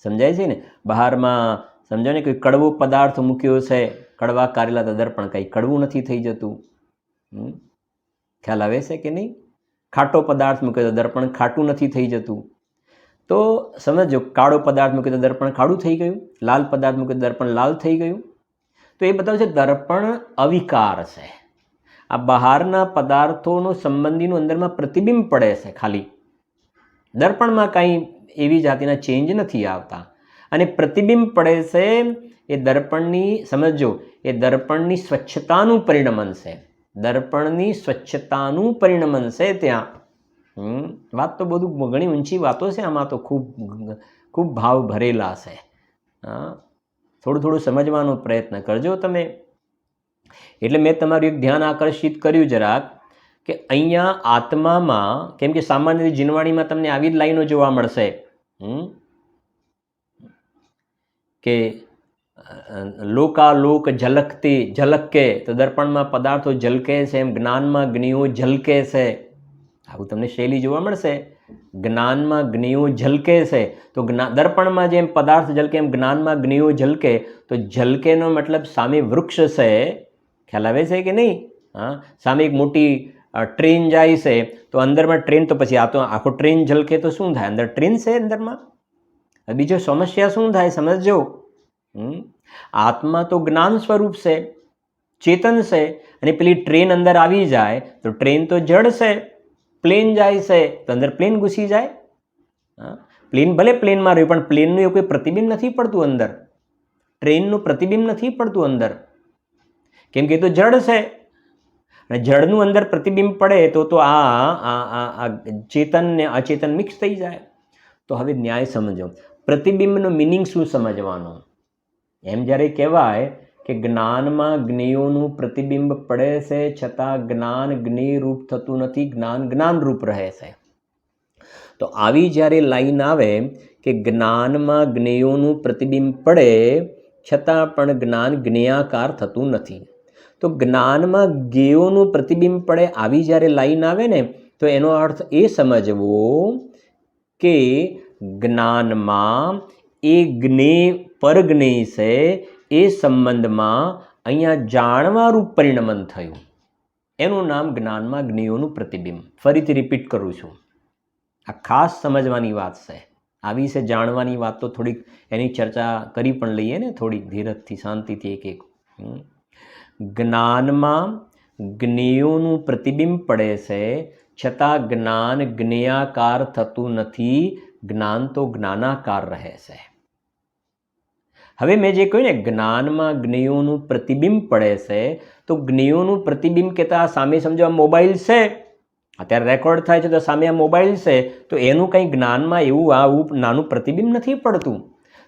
સમજાય છે ને? બહારમાં સમજો ને, કોઈ કડવો પદાર્થ મૂક્યો છે, કડવા કારેલા, તો દર્પણ કંઈ કડવું નથી થઈ જતું. ખ્યાલ આવે છે કે નહીં? ખાટો પદાર્થ મૂક્યો તો દર્પણ ખાટું નથી થઈ જતું. તો સમજો, કાળો પદાર્થ મૂક્યો તો દર્પણ કાળું થઈ ગયું, લાલ પદાર્થ મૂક્યો તો દર્પણ લાલ થઈ ગયું. તો એ બતાવે છે દર્પણ અવિકાર છે. આ બહારના પદાર્થોનો સંબંધીનું અંદરમાં પ્રતિબિંબ પડે છે ખાલી. દર્પણમાં કાંઈ એવી જાતિના ચેન્જ નથી આવતા. અને પ્રતિબિંબ પડે છે એ દર્પણની, સમજો, એ દર્પણની સ્વચ્છતાનું પરિણમન છે. દર્પણની સ્વચ્છતાનું પરિણમન છે ત્યાં. વાત તો બધું ઘણી ઊંચી વાતો છે, આમાં તો ખૂબ ભાવ ભરેલા છે. થોડું સમજવાનો પ્રયત્ન કરજો તમે. એટલે મેં તમારું એક ધ્યાન આકર્ષિત કર્યું જરાક કે અહીંયા આત્મામાં, કેમ કે સામાન્ય રીતે જીનવાણીમાં તમને આવી જ લાઈનો જોવા મળશે કે લોકાલોક ઝલકે, તો દર્પણમાં પદાર્થો ઝલકે છે એમ જ્ઞાનમાં જ્ઞેયો ઝલકે છે. આવું તમને શૈલી જોવા મળશે. જ્ઞાનમાં જ્ઞેયો ઝલકે છે તો દર્પણમાં જેમ પદાર્થ ઝલકે એમ જ્ઞાનમાં જ્ઞેયો ઝલકે. તો ઝલકેનો મતલબ સામે વૃક્ષ છે. ખ્યાલ આવે છે કે નહીં? સામે એક મોટી ટ્રેન જાય છે તો અંદરમાં ટ્રેન, તો પછી આ તો આખો ટ્રેન ઝલકે તો શું થાય? અંદર ટ્રેન છે અંદરમાં. બીજો સમસ્યા શું થાય સમજજો. આત્મા તો જ્ઞાન સ્વરૂપ છે, ચેતન છે, અને પેલી ટ્રેન અંદર આવી જાય તો ટ્રેન તો જડ છે. પ્લેન જાય છે તો અંદર પ્લેન ઘૂસી જાય. પ્લેન ભલે પ્લેનમાં રહ્યું પણ પ્લેનનું એવું કોઈ પ્રતિબિંબ નથી પડતું અંદર. ટ્રેનનું પ્રતિબિંબ નથી પડતું અંદર, કેમ કે એ તો જડ છે, અને જળનું અંદર પ્રતિબિંબ પડે તો આ ચેતન ને અચેતન મિક્સ થઈ જાય. તો હવે ન્યાય સમજો, પ્રતિબિંબનો મિનિંગ શું સમજવાનો? એમ જ્યારે કહેવાય કે જ્ઞાનમાં જ્ઞેયોનું પ્રતિબિંબ પડે છે, છતાં જ્ઞાન જ્ઞેય રૂપ થતું નથી, જ્ઞાન જ્ઞાન રૂપ રહે છે. તો આવી જ્યારે લાઈન આવે કે જ્ઞાનમાં જ્ઞેયોનું પ્રતિબિંબ પડે છતાં પણ જ્ઞાન જ્ઞેયાકાર થતું નથી, તો જ્ઞાનમાં જ્ઞેયોનું પ્રતિબિંબ પડે આવી જ્યારે લાઈન આવે ને, તો એનો અર્થ એ સમજવો કે જ્ઞાનમાં એ જ્ઞેય પરજ્ઞેય છે, એ સંબંધમાં અહીંયા જાણવારૂપ પરિણમન થયું, એનું નામ જ્ઞાનમાં જ્ઞેયોનું પ્રતિબિંબ. ફરીથી રિપીટ કરું છું, આ ખાસ સમજવાની વાત છે. આવી વિશે જાણવાની વાત તો થોડીક એની ચર્ચા કરી પણ લઈએ ને, થોડીક ધીરજથી શાંતિથી એક એક. જ્ઞાનમાં જ્ઞેયોનું પ્રતિબિંબ પડે છે, છતાં જ્ઞાન જ્ઞેયાકાર થતું નથી, જ્ઞાન તો જ્ઞાનાકાર રહે છે. હવે મેં જે કહ્યું ને, જ્ઞાનમાં જ્ઞેયોનું પ્રતિબિંબ પડે છે, તો જ્ઞેયોનું પ્રતિબિંબ કહેતા સામે સમજો આ મોબાઈલ છે, અત્યારે રેકોર્ડ થાય છે તો સામે આ મોબાઈલ છે, તો એનું કંઈ જ્ઞાનમાં એવું આવું નાનું પ્રતિબિંબ નથી પડતું.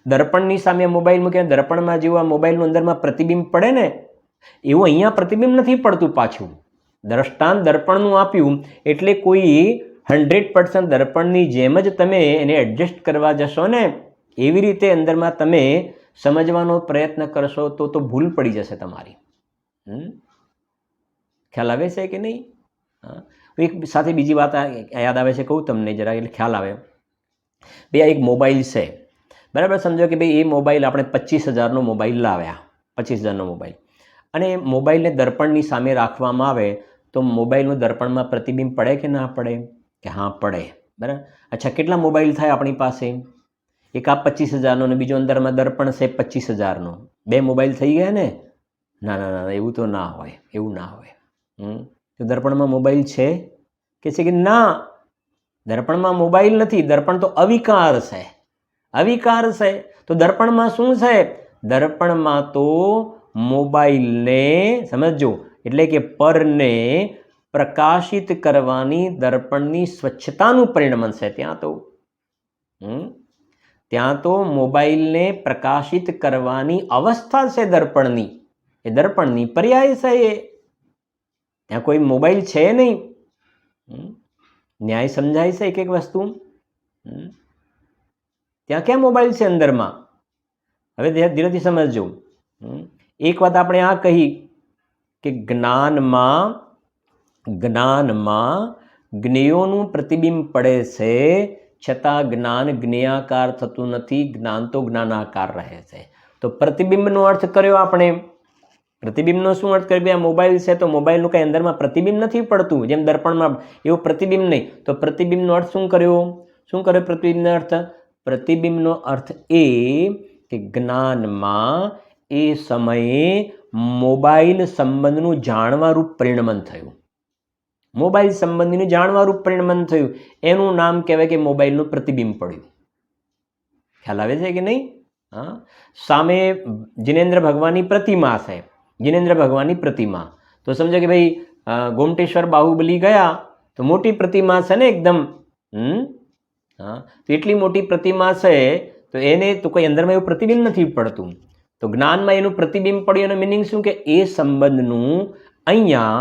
દર્પણની સામે મોબાઈલ મૂકે, દર્પણમાં જેવું આ મોબાઈલનું અંદરમાં પ્રતિબિંબ પડે ને, એવું અહીંયા પ્રતિબિંબ નથી પડતું. પાછું દ્રષ્ટાંત દર્પણનું આપ્યું એટલે કોઈ 100% દર્પણની જેમ જ તમે એને એડજસ્ટ કરવા જશો ને, એવી રીતે અંદરમાં તમે સમજવાનો પ્રયત્ન કરશો તો ભૂલ પડી જશે તમારી. ખ્યાલ આવે છે કે નહીં? હા, એક સાથે બીજી વાત યાદ આવે છે, કહું તમને જરા એટલે ખ્યાલ આવે. બે એક મોબાઈલ છે, બરાબર? સમજો કે ભાઈ એ મોબાઈલ આપણે 25,000નો મોબાઈલ લાવ્યા, 25,000નો મોબાઈલ, અને મોબાઈલને દર્પણની સામે રાખવામાં આવે તો મોબાઈલનું દર્પણમાં પ્રતિબિંબ પડે કે ના પડે? કે હા, પડે. બરાબર. અચ્છા, કેટલા મોબાઈલ થાય આપણી પાસે? એક આ 25,000નો અને બીજો અંદરમાં દર્પણ છે 25,000નો, બે મોબાઈલ થઈ ગયા ને? ના ના ના, એવું તો ના હોય, એવું ના હોય. તો દર્પણમાં મોબાઈલ છે કે છે કે ના? દર્પણમાં મોબાઈલ નથી, દર્પણ તો અવિકાર છે, અવિકાર છે. તો દર્પણમાં શું છે? દર્પણમાં તો મોબાઈલને સમજો એટલે કે પરને પ્રકાશિત કરવાની દર્પણની સ્વચ્છતાનું પરિણમન છે. ત્યાં તો મોબાઈલને પ્રકાશિત કરવાની અવસ્થા છે દર્પણની, એ દર્પણની પર્યાય છે. ત્યાં કોઈ મોબાઈલ છે નહીં. ન્યાય સમજાય છે એક એક વસ્તુ? ત્યાં ક્યાં મોબાઈલ છે અંદરમાં? હવે ધીરેથી સમજજો. એક વાત આપણે આ કહી કે જ્ઞાનમાં જ્ઞેયોનું પ્રતિબિંબ પડે છે, છતાં જ્ઞાન જ્ઞેયાકાર થતું નથી, જ્ઞાન તો જ્ઞાનાકાર રહે છે. તો પ્રતિબિંબનો અર્થ કર્યો આપણે. પ્રતિબિંબનો શું અર્થ કર્યો? આ મોબાઈલ છે તો મોબાઈલનું કંઈ અંદરમાં પ્રતિબિંબ નથી પડતું, જેમ દર્પણમાં એવું પ્રતિબિંબ નહીં. તો પ્રતિબિંબનો અર્થ શું કર્યો? શું કર્યો પ્રતિબિંબનો અર્થ? પ્રતિબિંબનો અર્થ એ કે જ્ઞાનમાં એ સમયે મોબાઈલ સંબંધનું જાણવારૂપ પરિણમન થયું. મોબાઈલ સંબંધીનું જાણવારૂપ પરિણમન થયું, એનું નામ કહેવાય કે મોબાઈલનું પ્રતિબિંબ પડ્યું. ખ્યાલ આવે છે કે નહીં? હા. સામે જિનેન્દ્ર ભગવાનની પ્રતિમા છે, જિનેન્દ્ર ભગવાનની પ્રતિમા. તો સમજો કે ભાઈ ગોમટેશ્વર બાહુબલી ગયા તો મોટી પ્રતિમા છે ને એકદમ. હા, તો એટલી મોટી પ્રતિમા છે તો એને તો કોઈ અંદરમાં એવું પ્રતિબિંબ નથી પડતું. તો જ્ઞાનમાં એનું પ્રતિબિંબ પડ્યું, એનો મિનિંગ શું કે એ સંબંધનું અહીંયા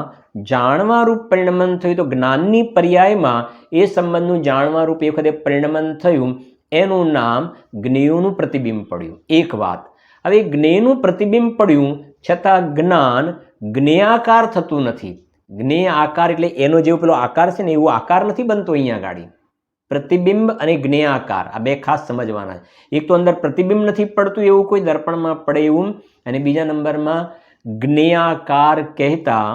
જાણવારૂપ પરિણમન થયું. તો જ્ઞાનની પર્યાયમાં એ સંબંધનું જાણવારૂપ એ વખતે પરિણમન થયું, એનું નામ જ્ઞેયોનું પ્રતિબિંબ પડ્યું. એક વાત. હવે જ્ઞેયનું પ્રતિબિંબ પડ્યું છતાં જ્ઞાન જ્ઞેયાકાર થતું નથી. જ્ઞેય આકાર એટલે એનો જેવો પેલો આકાર છે ને એવો આકાર નથી બનતો અહીંયા ગાડી. પ્રતિબિંબ અને જ્ઞેયાકાર આ બે ખાસ સમજવાના. એક તો અંદર પ્રતિબિંબ નથી પડતું એવું કોઈ દર્પણમાં પડે એવું, અને બીજા નંબરમાં જ્ઞેયાકાર કહેતા,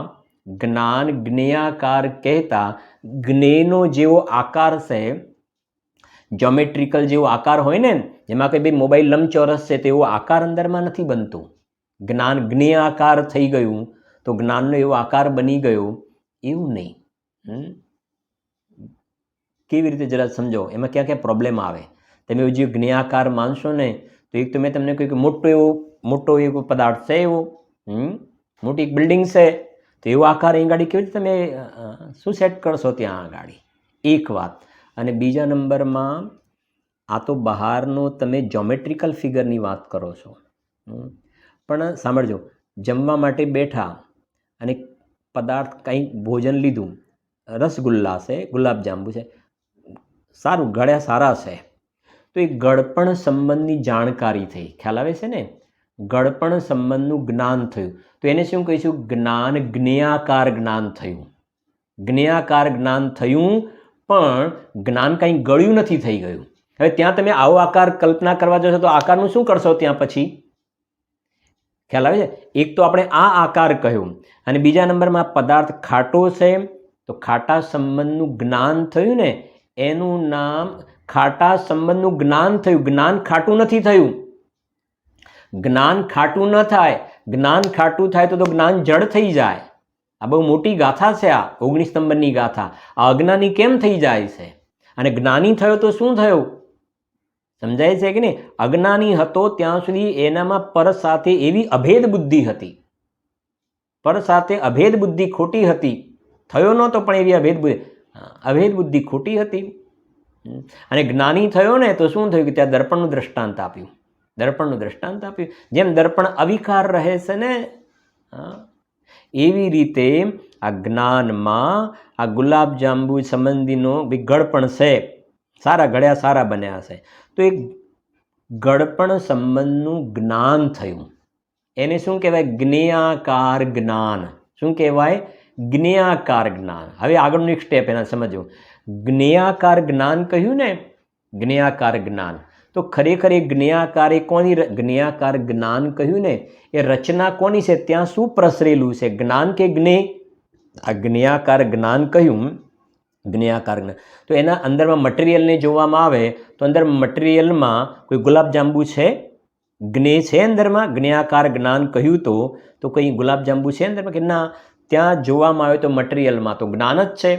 જ્ઞાન જ્ઞેયાકાર કહેતા જ્ઞેયનો જેવો આકાર છે, જ્યોમેટ્રિકલ જેવો આકાર હોય ને, જેમાં કંઈ ભાઈ મોબાઈલ લંબચોરસ છે તેવો આકાર અંદરમાં નથી બનતો. જ્ઞાન જ્ઞેયાકાર થઈ ગયું તો જ્ઞાનનો એવો આકાર બની ગયો એવું નહીં. કેવી રીતે જરા સમજો, એમાં ક્યાં ક્યાં પ્રોબ્લેમ આવે. તમે જે જ્ઞેયાકાર માનશો ને તો એક તો મેં તમને કહ્યું કે મોટો એવો પદાર્થ છે, એવો મોટી એક બિલ્ડિંગ છે, તો એવો આકાર અહીં ગાડી કેવી રીતે તમે શું સેટ કરશો ત્યાં આગળ, એક વાત. અને બીજા નંબરમાં આ તો બહારનો તમે જ્યોમેટ્રિકલ ફિગરની વાત કરો છો, પણ સાંભળજો, જમવા માટે બેઠા અને પદાર્થ કંઈક ભોજન લીધું, રસગુલ્લા છે, ગુલાબજાંબુ છે, સારું ગળ્યા સારા છે, તો એ ગળપણ સંબંધની જાણકારી થઈ, ખ્યાલ આવે છે ને, ગળપણ સંબંધનું જ્ઞાન થયું, તો એને શું કહીશું? જ્ઞાન, જ્ઞેયાકાર જ્ઞાન થયું. જ્ઞેયાકાર જ્ઞાન થયું, પણ જ્ઞાન કંઈ ગળ્યું નથી થઈ ગયું. હવે ત્યાં તમે આવો આકાર કલ્પના કરવા જશો તો આકારનું શું કરશો ત્યાં પછી? ખ્યાલ આવે છે? એક તો આપણે આ આકાર કહ્યું, અને બીજા નંબરમાં પદાર્થ ખાટો છે, તો ખાટા સંબંધનું જ્ઞાન થયું ને, એનું નામ ખાટા સંબંધનું જ્ઞાન થયું. જ્ઞાન ખાટું નથી થયું. જ્ઞાન ખાટું ન થાય. જ્ઞાન ખાટું થાય તો જ્ઞાન જડ થઈ જાય. આ બહુ મોટી ગાથા છે, આ 19 નંબરની ગાથા. આ અજ્ઞાની કેમ થઈ જાય છે? અને જ્ઞાની થયો તો શું થયું? સમજાય છે કે નહીં? અજ્ઞાની હતો ત્યાં સુધી એનામાં પર સાથે એવી અભેદ બુદ્ધિ હતી, પર સાથે અભેદ બુદ્ધિ ખોટી હતી. થયો નહોતો પણ એવી અભેદ બુદ્ધિ ખોટી હતી. અને જ્ઞાની થયો ને તો શું થયું કે ત્યાં દર્પણનું દ્રષ્ટાંત આપ્યું. દર્પણનું દ્રષ્ટાંત આપ્યું. જેમ દર્પણ અવિકાર રહે છે ને, એવી રીતે આ જ્ઞાનમાં આ ગુલાબજાંબુ સંબંધીનો ગળપણ છે, સારા ઘડ્યા સારા બન્યા છે, તો એ ગળપણ સંબંધનું જ્ઞાન થયું. એને શું કહેવાય? જ્ઞેયાકાર જ્ઞાન. શું કહેવાય? જ્ઞેયાકાર જ્ઞાન. હવે આગળનું એક સ્ટેપ એના સમજવું. જ્ઞેયાકાર જ્ઞાન કહ્યું ને, જ્ઞેયાકાર જ્ઞાન, તો ખરેખર એ જ્ઞેયાકાર એ કોની? જ્ઞેયાકાર જ્ઞાન કહ્યું ને, એ રચના કોની છે? ત્યાં શું પ્રસરેલું છે? જ્ઞાન કે જ્ઞેય? આ જ્ઞેયાકાર જ્ઞાન કહ્યું, જ્ઞેયાકાર જ્ઞાન. તો એના અંદરમાં મટીરિયલને જોવામાં આવે તો અંદર મટીરિયલમાં કોઈ ગુલાબજાંબુ છે? જ્ઞેય છે અંદરમાં? જ્ઞેયાકાર જ્ઞાન કહ્યું તો કોઈ ગુલાબજાંબુ છે અંદરમાં કે ના? ત્યાં જોવામાં આવે તો મટીરિયલમાં તો જ્ઞાન જ છે.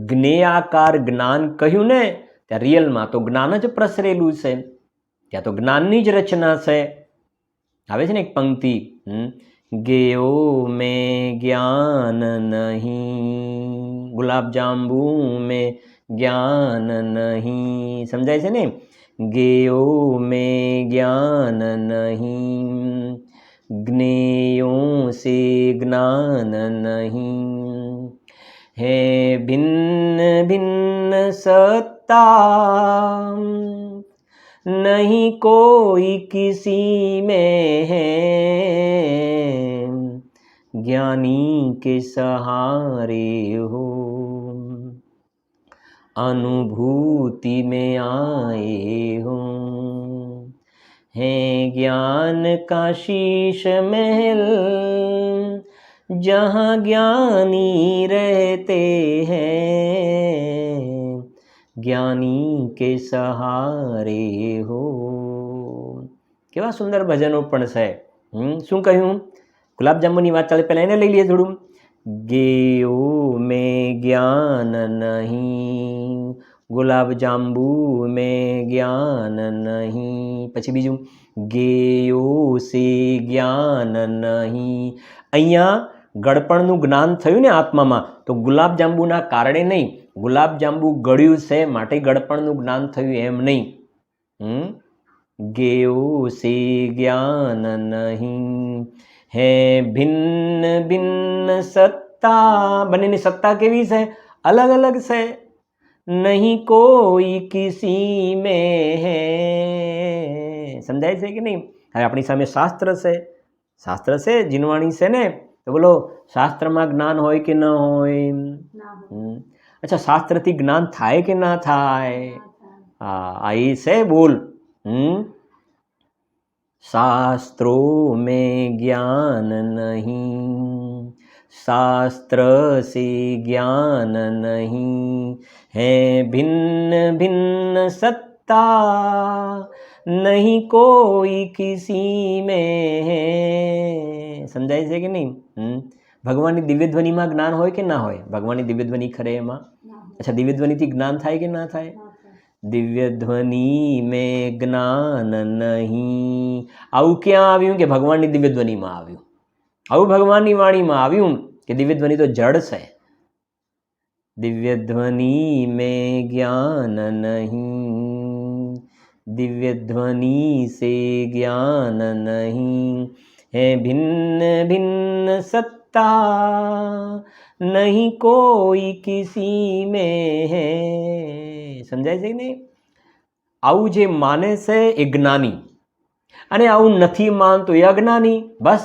જ્ઞેયાકાર જ્ઞાન કહ્યું ને, ત્યાં રિયલમાં તો જ્ઞાન જ પ્રસરેલું છે, ત્યાં તો જ્ઞાનની જ રચના છે. આવે છે ને એક પંક્તિ, ગેયો મેં જ્ઞાન નહીં, ગુલાબજાંબુ મેં જ્ઞાન નહીં. સમજાય છે ને? ગેયો મેં જ્ઞાન નહીં, જ્ઞેયો સે જ્ઞાન નહીં, है भिन्न भिन्न सत्ता, नहीं कोई किसी में है, ज्ञानी के सहारे हो, अनुभूति में आए हो, है ज्ञान का शीश महल, जहाँ ज्ञानी रहते हैं, જ્ઞાની કે સહારે હો. કેવા સુંદર ભજનો પણ છે. શું કહ્યું? ગુલાબજાંબુની વાત ચાલે, પહેલાં એને લઈ લઈએ થોડું. ગેયો મેં જ્ઞાન નહીં, ગુલાબજાંબુ મેં જ્ઞાન નહીં. પછી બીજું, ગેયો સે જ્ઞાન નહીં. અહીંયા ગળપણનું જ્ઞાન થયું ને આત્મામાં, તો ગુલાબજાંબુના કારણે નહીં. ગુલાબજાંબુ ગળ્યું છે માટે ગળપણનું જ્ઞાન થયું એમ નહીં. ગેયો સે જ્ઞાન નહીં, હે ભિન્ન ભિન્ન સત્તા. બંનેની સત્તા કેવી છે? અલગ અલગ છે. નહીં કોઈ કિસી મેં હે. સમજાય છે કે નહીં? હવે આપણી સામે શાસ્ત્ર છે, શાસ્ત્ર છે, જીનવાણી છે ને, તો બોલો શાસ્ત્રમાં જ્ઞાન હોય કે ન હોય? અચ્છા, શાસ્ત્રથી જ્ઞાન થાય કે ના થાય? હા, એ છે, બોલ. શાસ્ત્રો મેં જ્ઞાન નહીં, શાસ્ત્ર સે જ્ઞાન નહીં, હે ભિન્ન ભિન્ન સત્તા, નહીં કોઈ કિસી મેં હે. સમજાય છે કે નહીં? ભગવાનની દિવ્યધ્વનિમાં જ્ઞાન હોય કે ના હોય? ભગવાનની દિવ્યધ્વનિ ખરે એમાં. અચ્છા, દિવ્યધ્વનિથી જ્ઞાન થાય કે ના થાય? દિવ્ય ધ્વનિ મેં જ્ઞાન નહીં. આવું ક્યાં આવ્યું કે ભગવાનની દિવ્ય ધ્વનિમાં આવ્યું? આવું ભગવાનની વાણીમાં આવ્યું કે દિવ્ય ધ્વનિ તો જડ છે. દિવ્ય ધ્વનિ મેં જ્ઞાન નહીં, દિવ્ય ધ્વનિ સે જ્ઞાન નહીં. હે ભિન્ન ભિન્ન સત્તા નહીં કોઈ કિસી में है. સમજાય છે નહીં? આવું જે માને છે એ જ્ઞાની, અને આવું નથી માનતો એ અજ્ઞાની. બસ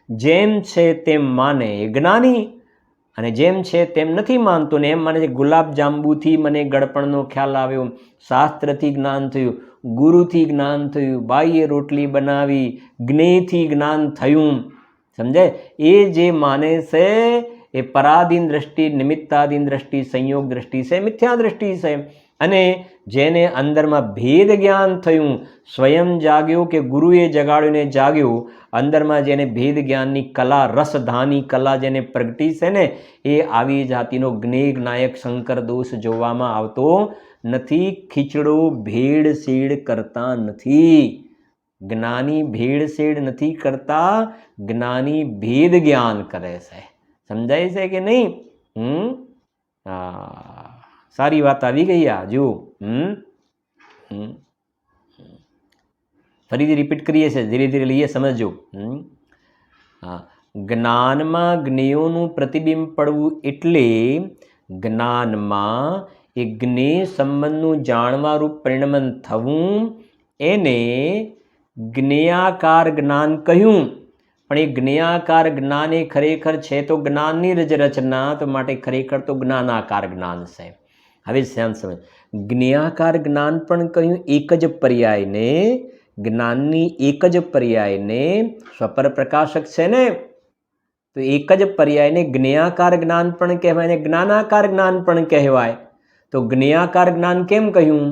જેમ છે તેમ માને એ જ્ઞાની, અને જેમ છે તેમ નથી માનતો ને એમ માને છે ગુલાબ જાંબુથી મને ગળપણનો ખ્યાલ આવ્યો, શાસ્ત્રથી જ્ઞાન થયું, ગુરુથી જ્ઞાન થયું, બાઈએ રોટલી બનાવી, જ્ઞેયથી જ્ઞાન થયું. સમજાય? એ જે માને છે એ પરાધીન દ્રષ્ટિ, નિમિત્તાધીન દ્રષ્ટિ, સંયોગ દ્રષ્ટિ છે, મિથ્યા દ્રષ્ટિ છે. અને જેને અંદરમાં ભેદ જ્ઞાન થયું, સ્વયં જાગ્યો કે ગુરુએ જગાડ્યોને જાગ્યો, અંદરમાં જેને ભેદ જ્ઞાનની કલા, રસધાની કલા જેને પ્રગટી છે ને, એ આવી જાતિનો જ્ઞેય જ્ઞાયક શંકર દોષ જોવામાં આવતો નથી. ખીચડો ભેળસેળ કરતા નથી. જ્ઞાની ભેળસેળ નથી કરતા, જ્ઞાની ભેદ જ્ઞાન કરે છે. સમજાય છે કે નહીં? સારી વાત આવી ગઈ આ જો. ફરીથી રિપીટ કરીએ છીએ, ધીરે ધીરે લઈએ, સમજો. જ્ઞાનમાં જ્ઞેયોનું પ્રતિબિંબ પડવું એટલે જ્ઞાનમાં એ જ્ઞેય સંબંધનું જાણવારૂપ પરિણમન થવું, એને જ્ઞેયાકાર જ્ઞાન કહ્યું. પણ એ જ્ઞેયાકાર જ્ઞાન એ ખરેખર છે તો જ્ઞાનની જ રચના, તો માટે ખરેખર તો જ્ઞાનાકાર જ્ઞાન છે. હવે ધ્યાન સમજ. જ્ઞેયાકાર જ્ઞાન પણ કહ્યું એક જ પર્યાયને, જ્ઞાનની એક જ પર્યાયને સ્વપર પ્રકાશક છે ને, તો એક જ પર્યાયને જ્ઞેયાકાર જ્ઞાન પણ કહેવાય ને જ્ઞાનાકાર જ્ઞાન પણ કહેવાય. તો જ્ઞેયાકાર જ્ઞાન કેમ કહ્યું?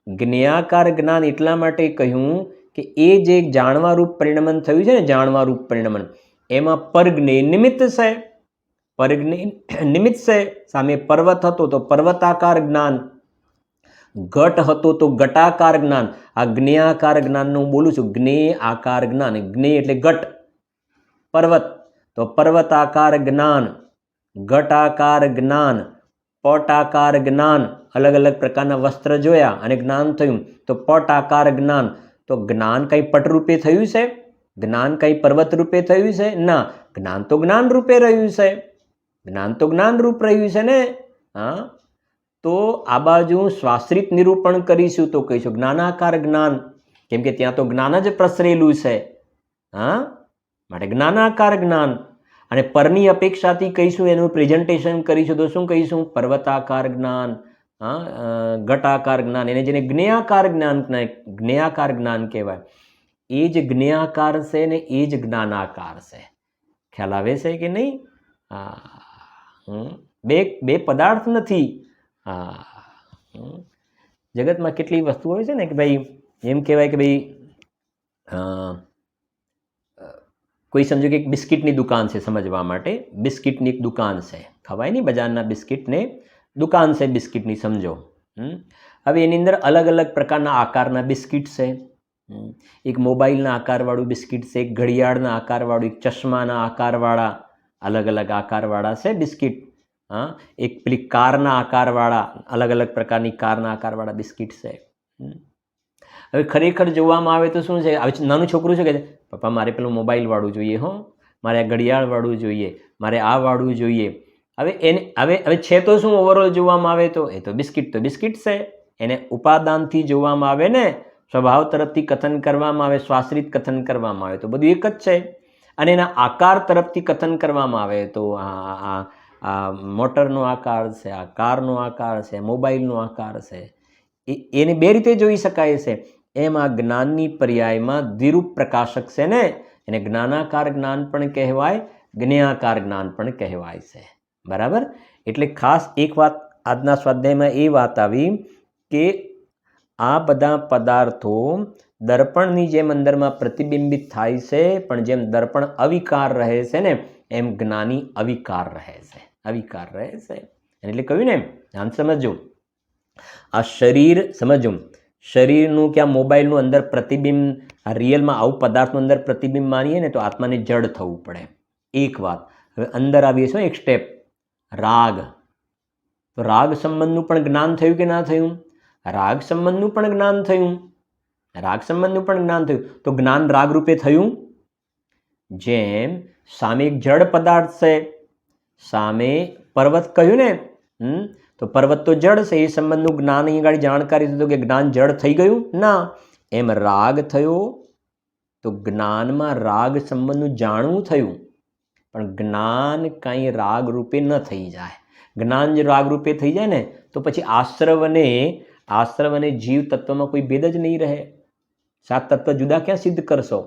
જ્ઞેયાકાર જ્ઞાન એટલા માટે કહ્યું કે એ જે જાણવારૂપ પરિણમન થયું છે ને, જાણવારૂપ પરિણમન, એમાં પરજ્ઞેય નિમિત્ત છે. પરજ્ઞેય નિમિત્ત છે. સામે પર્વત હતો તો પર્વતાકાર જ્ઞાન, ઘટ હતો તો ઘટાકાર જ્ઞાન. આ જ્ઞેયાકાર જ્ઞાનનું હું બોલું છું, જ્ઞેય આકાર જ્ઞાન. જ્ઞેય એટલે ઘટ, પર્વત તો પર્વતાકાર જ્ઞાન, ઘટાકાર જ્ઞાન, પટાકાર જ્ઞાન. અલગ અલગ પ્રકારના વસ્ત્ર જોયા અને જ્ઞાન થયું તો પટાકાર જ્ઞાન. તો જ્ઞાન કઈ પટ રૂપે થયું છે? જ્ઞાન કઈ પર્વત રૂપે થયું છે? ના, જ્ઞાન તો જ્ઞાન રૂપે રહ્યું છે. જ્ઞાન તો જ્ઞાન રૂપ રહ્યું છે ને. હા, તો આ બાજુ સ્વાશ્રિત નિરૂપણ કરીશું તો કહીશું જ્ઞાનાકાર જ્ઞાન, કેમ કે ત્યાં તો જ્ઞાન જ પ્રસરેલું છે. હા, માટે જ્ઞાનાકાર જ્ઞાન. અને પરની અપેક્ષાથી કહીશું, એનું પ્રેઝન્ટેશન કરીશું તો શું કહીશું? પર્વતાકાર જ્ઞાન, ઘટાકાર જ્ઞાન. એને જેને જ્ઞેયાકાર જ્ઞાન, જ્ઞેયાકાર જ્ઞાન કહેવાય. એ જ જ્ઞેયાકાર છે ને એ જ જ્ઞાનાકાર છે. ખ્યાલ આવે છે કે નહીં? બે પદાર્થ નથી. જગતમાં કેટલી વસ્તુ હોય છે ને કે ભાઈ, એમ કહેવાય કે ભાઈ કોઈ સમજો કે એક બિસ્કિટની દુકાન છે, સમજવા માટે બિસ્કિટની એક દુકાન છે, ખવાય નહીં બજારના બિસ્કિટને, દુકાન છે બિસ્કિટની સમજો. હવે એની અંદર અલગ અલગ પ્રકારના આકારના બિસ્કિટ છે. એક મોબાઈલના આકારવાળું બિસ્કિટ છે, એક ઘડિયાળના આકારવાળું, એક ચશ્માના આકારવાળા, અલગ અલગ આકારવાળા છે બિસ્કિટ. એક પેલી કારના આકારવાળા, અલગ અલગ પ્રકારની કારના આકારવાળા બિસ્કિટ છે. હવે ખરેખર જોવામાં આવે તો શું છે? હવે નાનું છોકરું શું કહે છે? પપ્પા મારે પેલું મોબાઈલવાળું જોઈએ, હો, મારે આ ઘડિયાળવાળું જોઈએ, મારે આ વાળું જોઈએ. હવે છે તો શું ઓવરઓલ જોવામાં આવે તો? એ તો બિસ્કિટ છે. એને ઉપાદાનથી જોવામાં આવે ને, સ્વભાવ તરફથી કથન કરવામાં આવે, સ્વાશ્રિત કથન કરવામાં આવે તો બધું એક જ છે. અને એના આકાર તરફથી કથન કરવામાં આવે તો આ મોટરનો આકાર છે, આ કારનો આકાર છે, મોબાઈલનો આકાર છે. એને બે રીતે જોઈ શકાય છે. એમ આ જ્ઞાનની પર્યાયમાં દ્વિરૂપ પ્રકાશક છે ને, એને જ્ઞાનાકાર જ્ઞાન પણ કહેવાય, જ્ઞેયાકાર જ્ઞાન પણ કહેવાય છે. બરાબર? એટલે ખાસ એક વાત આજના સ્વાધ્યાયમાં એ વાત આવી કે આ બધા પદાર્થો દર્પણની જેમ અંદરમાં પ્રતિબિંબિત થાય છે, પણ જેમ દર્પણ અવિકાર રહે છે ને, એમ જ્ઞાની અવિકાર રહે છે. અવિકાર રહે છે એટલે કહ્યું ને, ધ્યાન સમજો. આ શરીર સમજો, શરીરનું કે આ મોબાઈલનું અંદર પ્રતિબિંબ, આ રિયલમાં આવું પદાર્થનું અંદર પ્રતિબિંબ માનીએ ને તો આત્માને જડ થવું પડે. એક વાત. હવે અંદર આવીએ છીએ એક સ્ટેપ, રાગ. તો રાગ સંબંધનું પણ જ્ઞાન થયું કે ના થયું? રાગ સંબંધનું પણ જ્ઞાન થયું. રાગ સંબંધનું પણ જ્ઞાન થયું. તો જ્ઞાન રાગ રૂપે થયું. જેમ સામે એક જડ પદાર્થ છે, સામે પર્વત કહ્યું ને, તો પર્વત તો જડ છે, એ સંબંધનું જ્ઞાન અહીં આગળ જાણકારી થયું કે જ્ઞાન જડ થઈ ગયું ના. એમ રાગ થયો તો જ્ઞાનમાં રાગ સંબંધનું જાણવું થયું, પણ જ્ઞાન કાંઈ રાગ રૂપે ન થઈ જાય. જ્ઞાન જે રાગ રૂપે થઈ જાય ને તો પછી આશ્રવ અને જીવ તત્વમાં કોઈ ભેદ જ નહીં રહે. સાત તત્વ જુદા ક્યાં સિદ્ધ કરશો?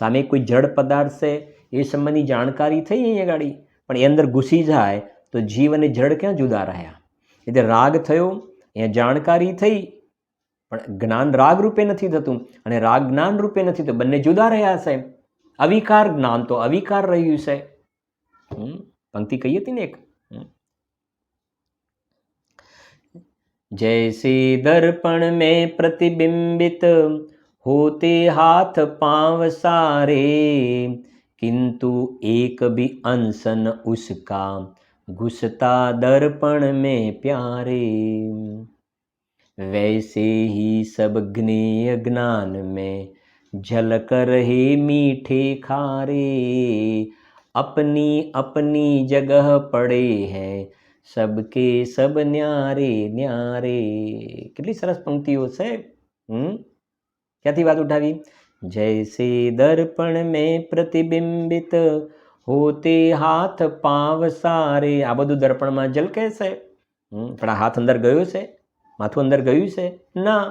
સામે કોઈ જડ પદાર્થ છે એ સંબંધની જાણકારી થઈ અહીંયા ગાડી, પણ એ અંદર ઘૂસી જાય તો જીવ અને જડ ક્યાં જુદા રહ્યા? એટલે રાગ થયો, અહીંયા જાણકારી થઈ, પણ જ્ઞાન રાગ રૂપે નથી થતું અને રાગ જ્ઞાન રૂપે નથી, તો બંને જુદા રહ્યા છે. અવિકાર જ્ઞાન તો અવિકાર રહ્યું છે. પંક્તિ કહી હતી ને એક, जैसे दर्पण में प्रतिबिंबित होते हाथ पांव सारे, किंतु एक भी अंश न उसका घुसता दर्पण में प्यारे, वैसे ही सब ज्ञेय ज्ञान में झलक रहे मीठे खारे, अपनी अपनी जगह पड़े हैं सबके સબ ન્યારે ન્યારે. કેટલી સરસ પંક્તિઓ છે. ક્યાંથી વાત ઉઠાવી? જૈસે દર્પણ મેં પ્રતિબિંબિત હોતે હાથ પાવ સારે. આ બધું દર્પણમાં ઝલકે છે, પણ આ હાથ અંદર ગયો છે? માથું અંદર ગયું છે? ના.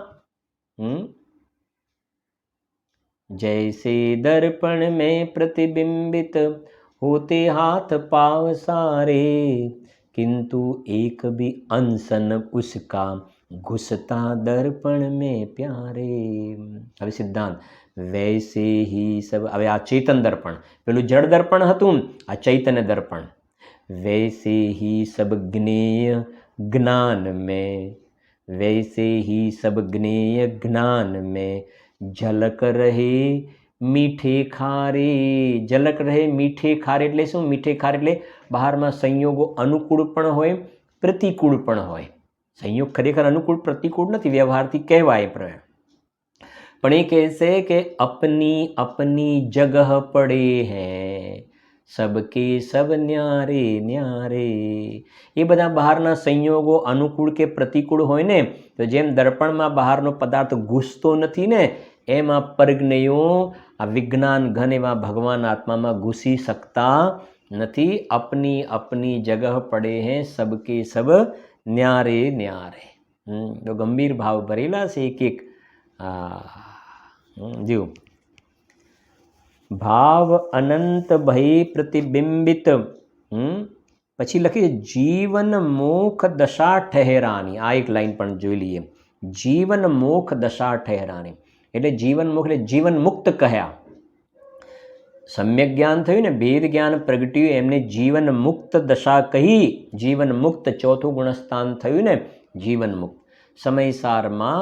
જૈસે દર્પણ મેં પ્રતિબિંબિત હોતે હાથ પાવ સારે, किंतु एक भी अंशन उसका घुसता दर्पण में प्यारे. હવે સિદ્ધાંત વૈસે ही सब. હવે આ ચેતન દર્પણ, પેલું જડ દર્પણ હતું, આ ચૈતન્ય દર્પણ. વૈસે ही सब ज्ञेय ज्ञान में, वैसे ही सब ज्ञेय ज्ञान में झलक रहे મીઠે ખારે. ઝલક રહે મીઠે ખારે એટલે શું? મીઠે ખારે એટલે બહારમાં સંયોગો અનુકૂળ પણ હોય, પ્રતિકૂળ પણ હોય. સંયોગ ખરેખર અનુકૂળ પ્રતિકૂળ નથી, વ્યવહારથી કહેવાય, પણ એ કહે છે કે અપની અપની જગહ પડે હૈ સબકે સબ ન્યારે ન્યારે. એ બધા બહારના સંયોગો અનુકૂળ કે પ્રતિકૂળ હોય ને, તો જેમ દર્પણમાં બહારનો પદાર્થ ઘૂસતો નથી ને, એમાં પરજ્ઞેયો આ વિજ્ઞાન ઘન એવા ભગવાન આત્મામાં ઘૂસી શકતા નથી. અપની અપની જગહ પડે હૈ સબકે સબ ન્યારે ન્યારે. તો ગંભીર ભાવ ભરેલા છે એક એક. જીવ ભાવ અનંત ભય પ્રતિબિંબિત. પછી લખી જીવન મોખ દશા ઠહેરાની. આ એક લાઈન પણ જોઈ લઈએ. જીવન મોખ દશા ઠહેરાની એટલે જીવન મુક્ત એટલે જીવન મુક્ત કહ્યા. સમ્યક જ્ઞાન થયું ને, ભેદ જ્ઞાન પ્રગટ્યું, એમને જીવન મુક્ત દશા કહી. જીવન મુક્ત ચોથું ગુણસ્થાન થયું ને, જીવન મુક્ત. સમયસારમાં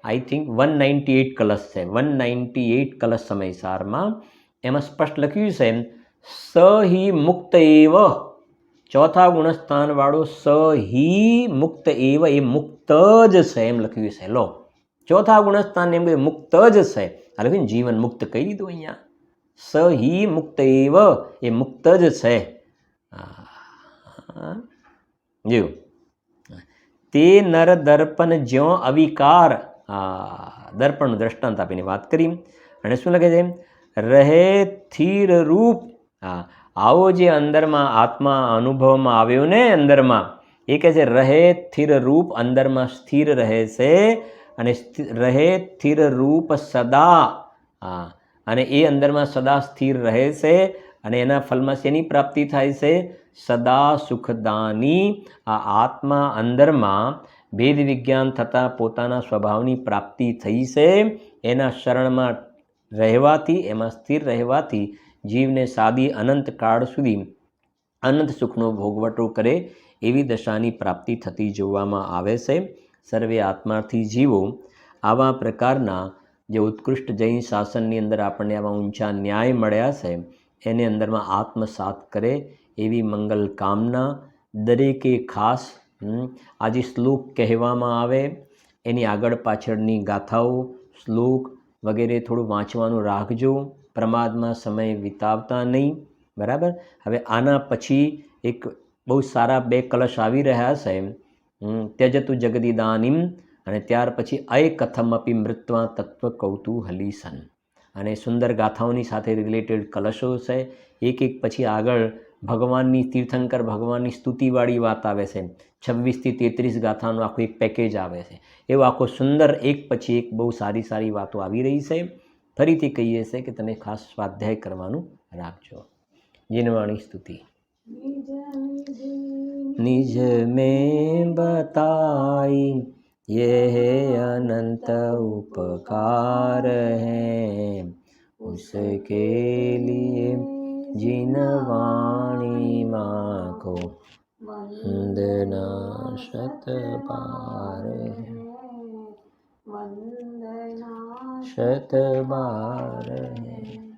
આઈ થિંક 198 કલશ છે, 198 કલશ સમયસારમાં. એમાં સ્પષ્ટ લખ્યું છે સ હિ મુક્ત એવ. ચોથા ગુણસ્થાન વાળો સ હિ મુક્ત એવ, એ મુક્ત જ છે એમ લખ્યું છે. લો, ચોથા ગુણસ્થાન એમ મુક્ત જ છે. આ લખ્યું જીવન મુક્ત કહી દીધું અહીંયા. સ હિ મુક્ત એવ, એ મુક્ત જ છે. જીવ તે નર દર્પણ જ્યો અવિકાર. દર્પણનું દ્રષ્ટાંત આપીને વાત કરી. અને શું લખે છે? રહે સ્થિર રૂપ. આવો જે અંદરમાં આત્મા અનુભવમાં આવ્યો ને, અંદરમાં એ કહે છે રહે સ્થિર રૂપ, અંદરમાં સ્થિર રહે છે. અને રહે સ્થિર રૂપ સદા. અને એ અંદરમાં સદા સ્થિર રહે છે. અને એના ફલમાં શેની પ્રાપ્તિ થાય છે? સદા સુખદાની. આ આત્મા અંદરમાં ભેદ વિજ્ઞાન થતાં પોતાના સ્વભાવની પ્રાપ્તિ થઈ છે. એના શરણમાં રહેવાથી, એમાં સ્થિર રહેવાથી જીવને સાદી અનંત કાળ સુધી અનંત સુખનો ભોગવટો કરે એવી દશાની પ્રાપ્તિ થતી જોવામાં આવે છે. સર્વે આત્માર્થી જીવો, આવા પ્રકારના જે ઉત્કૃષ્ટ જૈન શાસનની અંદર આપણને આવા ઊંચા ન્યાય મળ્યા છે એને અંદરમાં આત્મસાત કરે એવી મંગલ કામના દરેકે ખાસ આ જે શ્લોક કહેવામાં આવે એની આગળ પાછળની ગાથાઓ શ્લોક વગેરે થોડું વાંચવાનું રાખજો, પ્રમાદમાં સમય વિતાવતા નહીં, બરાબર. હવે આના પછી એક બહુ સારા 2 કલશ આવી રહ્યા છે, ત્યજતુ જગદીદાનીમ, અને ત્યાર પછી અય કથમપી મૃત્વા તત્વ કૌતૂહલી સન, અને સુંદર ગાથાઓની સાથે રિલેટેડ કલશો છે. એક પછી આગળ ભગવાનની તીર્થંકર ભગવાનની સ્તુતિવાળી વાત આવે છે, 26 થી 33 ગાથાનું આખું એક પેકેજ આવે છે. એવો આખો સુંદર એક પછી એક બહુ સારી સારી વાતો આવી રહી છે. ફરીથી કહીએ છે કે તમે ખાસ સ્વાધ્યાય કરવાનું રાખજો. જીનવાણી સ્તુતિ. निज में बताई ये अनंत उपकार है, उसके लिए जिन वाणी माँ को वंदना शत बार है, शत बार है.